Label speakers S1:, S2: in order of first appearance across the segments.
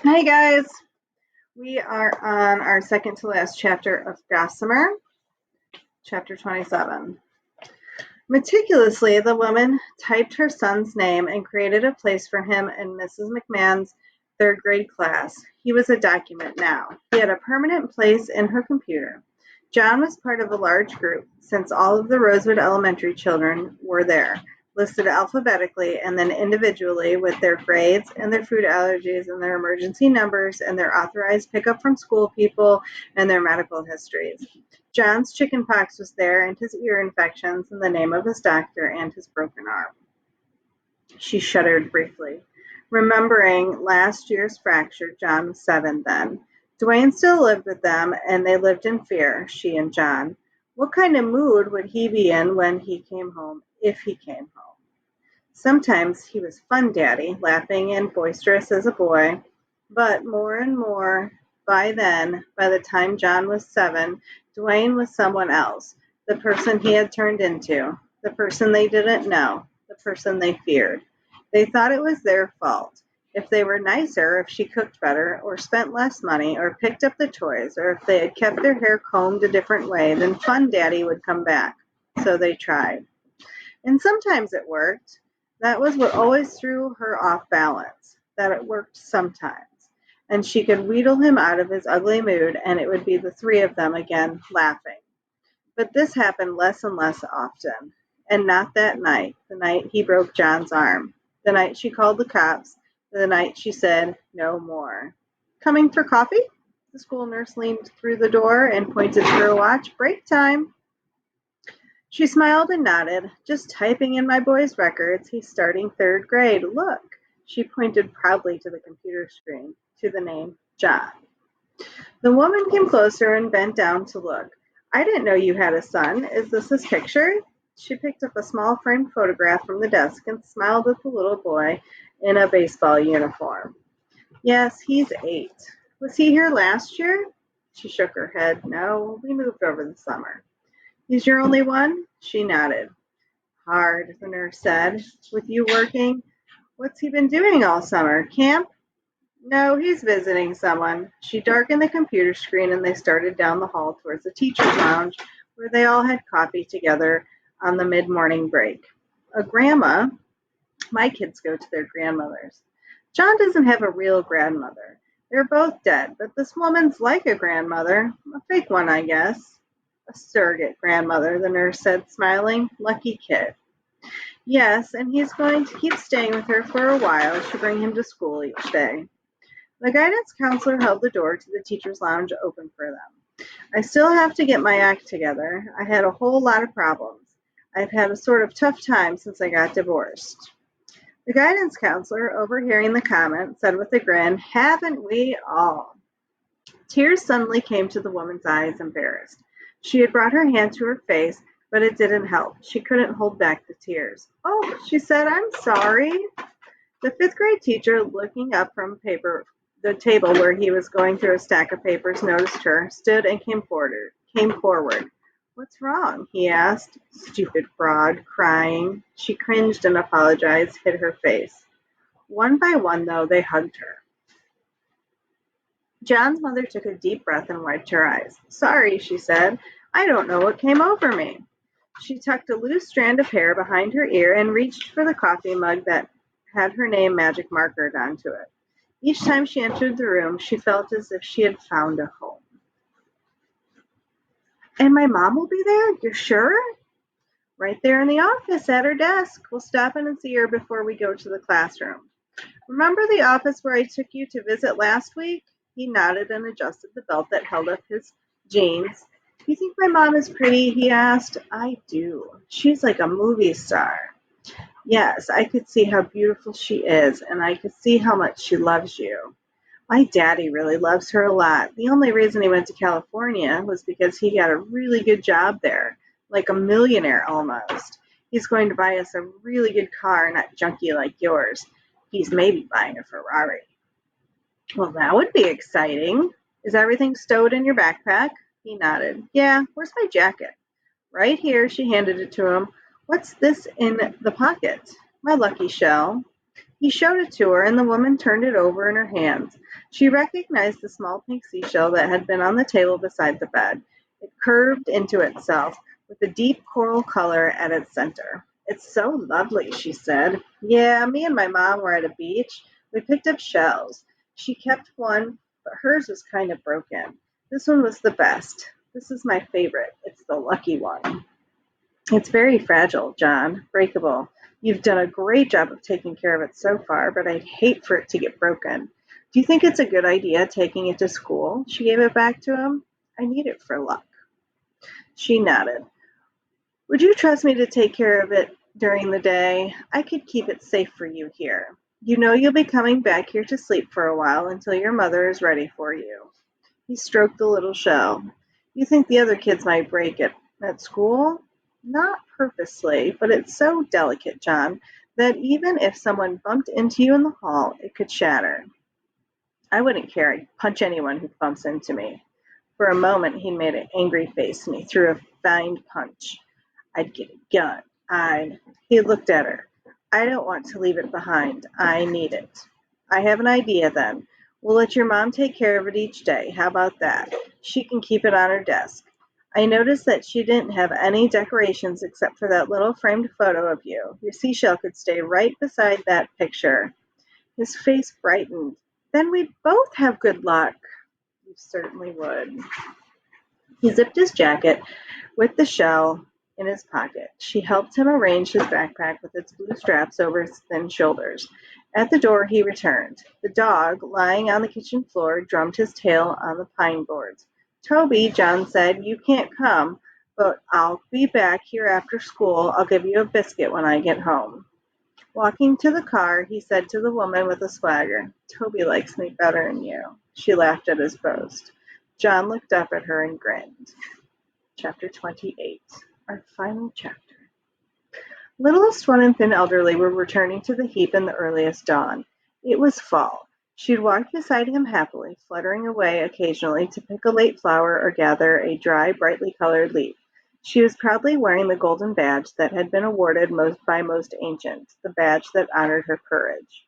S1: Hi guys, we are on our second to last chapter of Gossamer, chapter 27. Meticulously, the woman typed her son's name and created a place for him in Mrs. McMahon's third grade class. He was a document now. He had a permanent place in her computer. John was part of a large group, since all of the Rosewood Elementary children were there, listed alphabetically and then individually with their grades and their food allergies and their emergency numbers and their authorized pickup from school people and their medical histories. John's chickenpox was there, and his ear infections, and the name of his doctor, and his broken arm. She shuddered briefly. Remembering last year's fracture, John was 7 then. Dwayne still lived with them, and they lived in fear, she and John. What kind of mood would he be in when he came home, if he came home? Sometimes he was Fun Daddy, laughing and boisterous as a boy, but more and more by then, by the time John was 7, Dwayne was someone else, the person he had turned into, the person they didn't know, the person they feared. They thought it was their fault. If they were nicer, if she cooked better, or spent less money, or picked up the toys, or if they had kept their hair combed a different way, then Fun Daddy would come back. So they tried. And sometimes it worked. That was what always threw her off balance, that it worked sometimes. And she could wheedle him out of his ugly mood, and it would be the three of them again, laughing. But this happened less and less often. And not that night, the night he broke John's arm, the night she called the cops, the night she said, "No more." "Coming for coffee?" The school nurse leaned through the door and pointed to her watch. "Break time." She smiled and nodded. "Just typing in my boy's records. He's starting third grade. Look." She pointed proudly to the computer screen, to the name John. The woman came closer and bent down to look. "I didn't know you had a son. Is this his picture?" She picked up a small framed photograph from the desk and smiled at the little boy in a baseball uniform. "Yes, he's 8. Was he here last year?" She shook her head. "No, we moved over the summer." "He's your only one?" She nodded. "Hard," the nurse said. "With you working? What's he been doing all summer? Camp?" "No, he's visiting someone." She darkened the computer screen and they started down the hall towards the teacher's lounge where they all had coffee together on the mid-morning break. "A grandma? My kids go to their grandmothers." "John doesn't have a real grandmother. They're both dead, but this woman's like a grandmother. A fake one, I guess." "A surrogate grandmother," the nurse said, smiling. "Lucky kid." "Yes, and he's going to keep staying with her for a while. She'll bring him to school each day." The guidance counselor held the door to the teacher's lounge open for them. "I still have to get my act together. I had a whole lot of problems. I've had a sort of tough time since I got divorced." The guidance counselor, overhearing the comment, said with a grin, "Haven't we all?" Tears suddenly came to the woman's eyes, embarrassed. She had brought her hand to her face, but it didn't help. She couldn't hold back the tears. "Oh," she said, "I'm sorry." The fifth grade teacher, looking up from the table where he was going through a stack of papers, noticed her, stood and came forward. "What's wrong?" he asked. "Stupid fraud," crying. She cringed and apologized, hid her face. One by one, though, they hugged her. John's mother took a deep breath and wiped her eyes. "Sorry," she said. "I don't know what came over me." She tucked a loose strand of hair behind her ear and reached for the coffee mug that had her name magic markered onto it. Each time she entered the room, she felt as if she had found a home. "And my mom will be there? You're sure?" "Right there in the office at her desk. We'll stop in and see her before we go to the classroom." "Remember the office where I took you to visit last week?" He nodded and adjusted the belt that held up his jeans. "You think my mom is pretty?" he asked. "I do. She's like a movie star." "Yes, I could see how beautiful she is, and I could see how much she loves you." "My daddy really loves her a lot. The only reason he went to California was because he got a really good job there, like a millionaire almost. He's going to buy us a really good car, not junky like yours. He's maybe buying a Ferrari." "Well, that would be exciting. Is everything stowed in your backpack?" He nodded. "Yeah, where's my jacket?" "Right here." She handed it to him. "What's this in the pocket?" "My lucky shell." He showed it to her, and the woman turned it over in her hands. She recognized the small pink seashell that had been on the table beside the bed. It curved into itself, with a deep coral color at its center. "It's so lovely," she said. "Yeah, me and my mom were at a beach. We picked up shells. She kept one, but hers was kind of broken. This one was the best. This is my favorite. It's the lucky one." "It's very fragile, John. Breakable. You've done a great job of taking care of it so far, but I'd hate for it to get broken. Do you think it's a good idea taking it to school?" She gave it back to him. "I need it for luck." She nodded. "Would you trust me to take care of it during the day? I could keep it safe for you here. You know you'll be coming back here to sleep for a while until your mother is ready for you." He stroked the little shell. "You think the other kids might break it at school?" "Not purposely, but it's so delicate, John, that even if someone bumped into you in the hall, it could shatter." "I wouldn't care. I'd punch anyone who bumps into me." For a moment he made an angry face, and he threw a fine punch. "I'd get a gun. I'd—" He looked at her. "I don't want to leave it behind. I need it." "I have an idea, then. We'll let your mom take care of it each day. How about that? She can keep it on her desk. I noticed that she didn't have any decorations except for that little framed photo of you. Your seashell could stay right beside that picture." His face brightened. "Then we'd both have good luck." "You certainly would." He zipped his jacket with the shell in his pocket. She helped him arrange his backpack with its blue straps over his thin shoulders. At the door he returned. The dog, lying on the kitchen floor, drummed his tail on the pine boards. "Toby," John said, "you can't come, but I'll be back here after school. I'll give you a biscuit when I get home." Walking to the car, he said to the woman with a swagger, "Toby likes me better than you." She laughed at his boast. John looked up at her and grinned. Chapter 28, our final chapter. Littlest one and Thin Elderly were returning to the heap in the earliest dawn. It was fall. She had walked beside him happily, fluttering away occasionally to pick a late flower or gather a dry, brightly colored leaf. She was proudly wearing the golden badge that had been awarded by most ancient, the badge that honored her courage.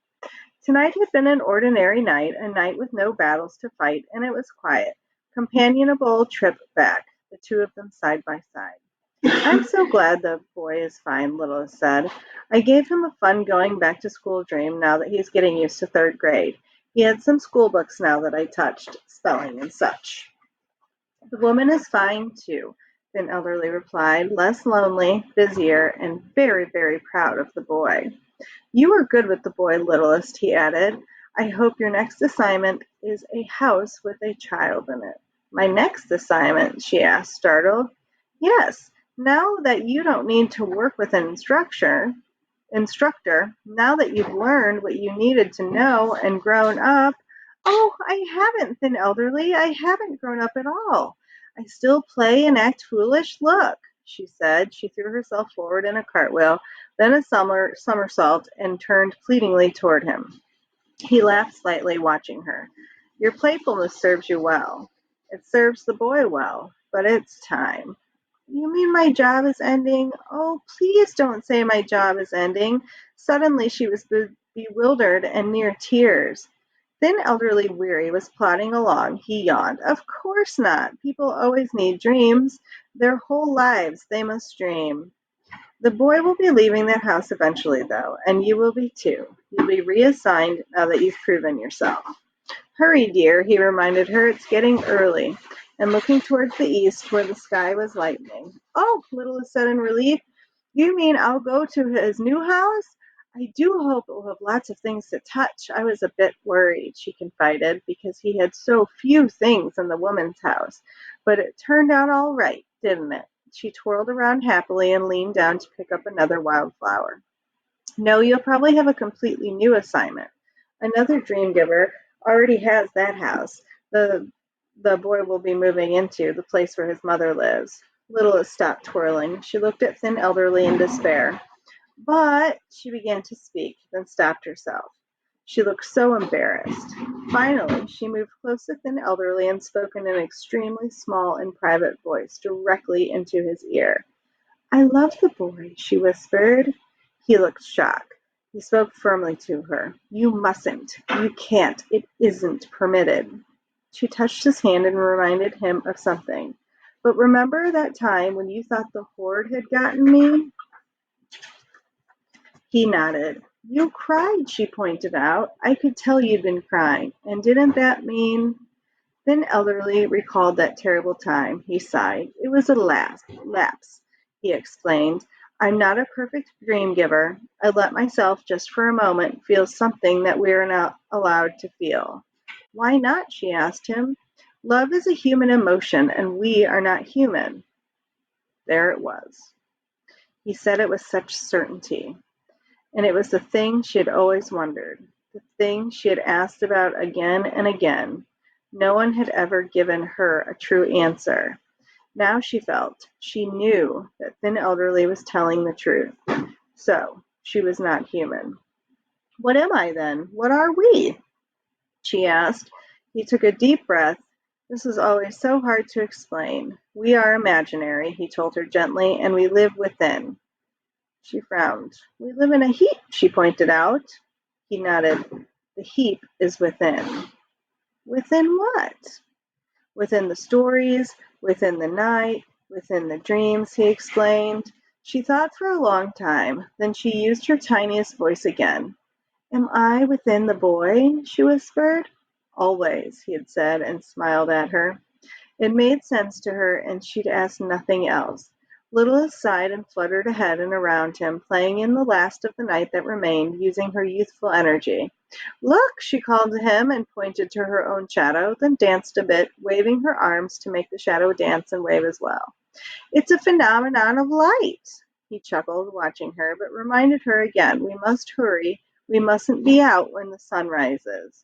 S1: Tonight had been an ordinary night, a night with no battles to fight, and it was quiet. Companionable trip back, the two of them side by side. "I'm so glad the boy is fine," Littlest said. "I gave him a fun going back to school dream now that he's getting used to third grade. He had some school books now that I touched, spelling and such." "The woman is fine, too," Thin Elderly replied, less lonely, busier, and very, very proud of the boy. "You were good with the boy, Littlest," he added. "I hope your next assignment is a house with a child in it." "My next assignment?" she asked, startled. "Yes. Now that you don't need to work with an instructor, now that you've learned what you needed to know and grown up—" "Oh, I haven't, Thin Elderly. I haven't grown up at all. I still play and act foolish. Look," she said. She threw herself forward in a cartwheel, then a somersault, and turned pleadingly toward him. He laughed slightly, watching her. "Your playfulness serves you well. It serves the boy well. But it's time." "You mean my job is ending?" "Oh, please don't say my job is ending." Suddenly she was bewildered and near tears. Thin Elderly Weary was plodding along. He yawned. "Of course not. People always need dreams. Their whole lives they must dream. The boy will be leaving that house eventually, though, and you will be too. You'll be reassigned now that you've proven yourself." "Hurry, dear," he reminded her. "It's getting early." And looking towards the east, where the sky was lightening. "Oh," Littlest said in relief, "you mean I'll go to his new house? I do hope it will have lots of things to touch. I was a bit worried," she confided, "because he had so few things in the woman's house. But it turned out all right, didn't it?" She twirled around happily and leaned down to pick up another wildflower. "No, you'll probably have a completely new assignment. Another dream giver already has that house. The boy will be moving into the place where his mother lives." Littlest stopped twirling. She looked at Thin Elderly in despair. "But—" she began to speak, then stopped herself. She looked so embarrassed. Finally, she moved close to Thin Elderly and spoke in an extremely small and private voice directly into his ear. "I love the boy," she whispered. He looked shocked. He spoke firmly to her. You mustn't. You can't. It isn't permitted. She touched his hand and reminded him of something. But remember that time when you thought the horde had gotten me? He nodded. You cried, she pointed out. I could tell you'd been crying. And didn't that mean? Then Elderly recalled that terrible time. He sighed. It was a lapse, he explained. I'm not a perfect dream giver. I let myself, just for a moment, feel something that we are not allowed to feel. Why not? She asked him. Love is a human emotion, and we are not human. There it was. He said it with such certainty. And it was the thing she had always wondered, the thing she had asked about again and again. No one had ever given her a true answer. Now she knew that Thin Elderly was telling the truth. So, she was not human. What am I then? What are we? She asked. He took a deep breath. This was always so hard to explain. We are imaginary, he told her gently, and we live within. She frowned. We live in a heap, she pointed out. He nodded. The heap is within. Within what? Within the stories, within the night, within the dreams, he explained. She thought for a long time. Then she used her tiniest voice again. Am I within the boy? She whispered. Always, he had said, and smiled at her. It made sense to her, and she'd ask nothing else. Littlest sighed and fluttered ahead and around him, playing in the last of the night that remained, using her youthful energy. Look, she called to him and pointed to her own shadow, then danced a bit, waving her arms to make the shadow dance and wave as well. It's a phenomenon of light. He chuckled, watching her, but reminded her again, we must hurry. We mustn't be out when the sun rises.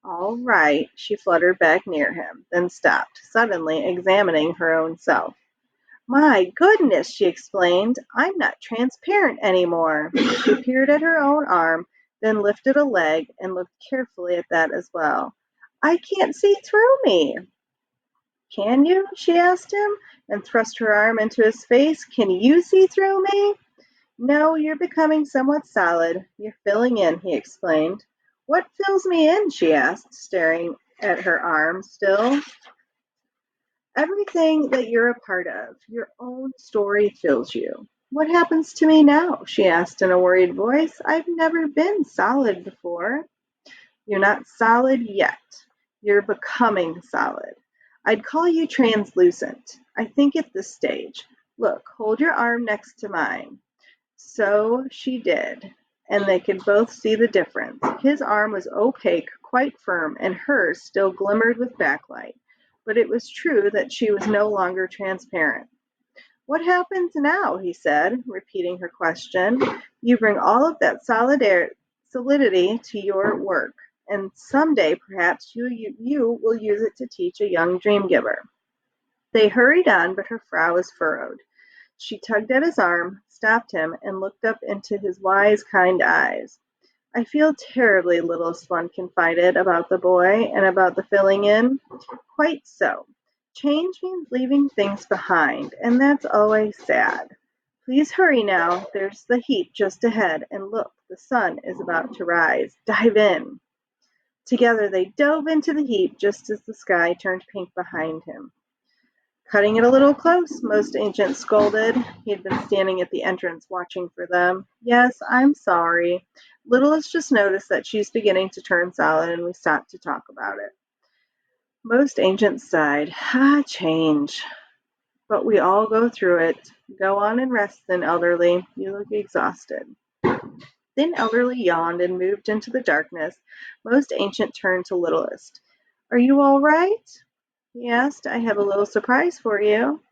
S1: All right, she fluttered back near him, then stopped, suddenly examining her own self. My goodness, she explained, I'm not transparent anymore. She peered at her own arm, then lifted a leg and looked carefully at that as well. I can't see through me. Can you? She asked him, and thrust her arm into his face. Can you see through me? No, you're becoming somewhat solid. You're filling in, he explained. What fills me in? She asked, staring at her arm still. Everything that you're a part of, your own story fills you. What happens to me now? She asked in a worried voice. I've never been solid before. You're not solid yet. You're becoming solid. I'd call you translucent. I think at this stage. Look, hold your arm next to mine. So she did, and they could both see the difference. His arm was opaque, quite firm, and hers still glimmered with backlight. But it was true that she was no longer transparent. What happens now? He said, repeating her question. You bring all of that solidity to your work, and someday perhaps you will use it to teach a young dream giver. They hurried on, but her brow was furrowed. She tugged at his arm, stopped him, and looked up into his wise, kind eyes. I feel terribly, littlest one confided, about the boy and about the filling in. Quite so. Change means leaving things behind, and that's always sad. Please hurry now. There's the heap just ahead, and look, the sun is about to rise. Dive in. Together they dove into the heap just as the sky turned pink behind him. Cutting it a little close, Most Ancient scolded. He had been standing at the entrance watching for them. Yes, I'm sorry. Littlest just noticed that she's beginning to turn solid, and we stopped to talk about it. Most Ancient sighed. Change. But we all go through it. Go on and rest, then, Elderly. You look exhausted. Then Elderly yawned and moved into the darkness. Most Ancient turned to Littlest. Are you all right? He asked. I have a little surprise for you.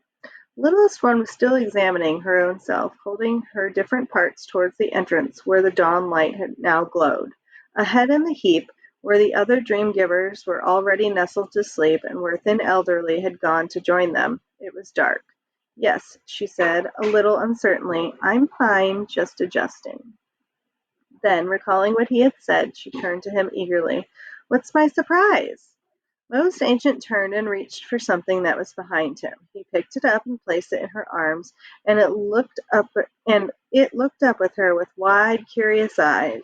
S1: Littlest one was still examining her own self, holding her different parts towards the entrance where the dawn light had now glowed. Ahead in the heap, where the other dream givers were already nestled to sleep and where Thin Elderly had gone to join them, it was dark. Yes, she said, a little uncertainly. I'm fine, just adjusting. Then, recalling what he had said, she turned to him eagerly. What's my surprise? Most Ancient turned and reached for something that was behind him. He picked it up and placed it in her arms, and it looked up at her with wide, curious eyes.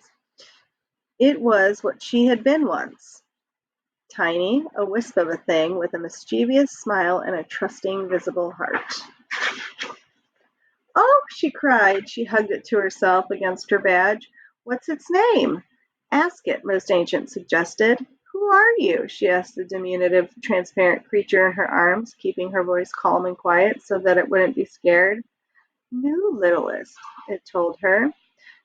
S1: It was what she had been once. Tiny, a wisp of a thing, with a mischievous smile and a trusting, visible heart. "Oh!" she cried. She hugged it to herself against her badge. "What's its name?" "Ask it," Most Ancient suggested. "Who are you?" she asked the diminutive, transparent creature in her arms, keeping her voice calm and quiet so that it wouldn't be scared. "New Littlest," it told her.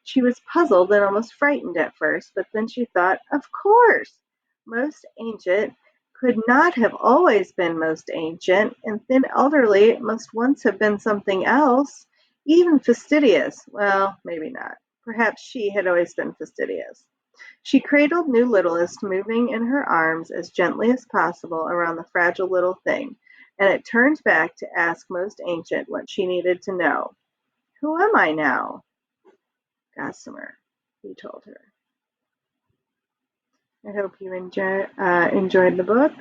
S1: She was puzzled and almost frightened at first, but then she thought, of course! Most Ancient could not have always been Most Ancient, and Thin Elderly must once have been something else. Even fastidious. Well, maybe not. Perhaps she had always been fastidious. She cradled New Littlest, moving in her arms as gently as possible around the fragile little thing, and it turned back to ask Most Ancient what she needed to know. "Who am I now?" "Gossamer," he told her. I hope you enjoyed the book.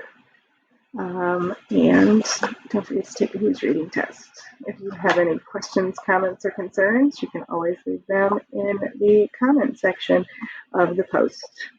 S1: And don't forget to take the Who's Reading test. If you have any questions, comments, or concerns, you can always leave them in the comment section of the post.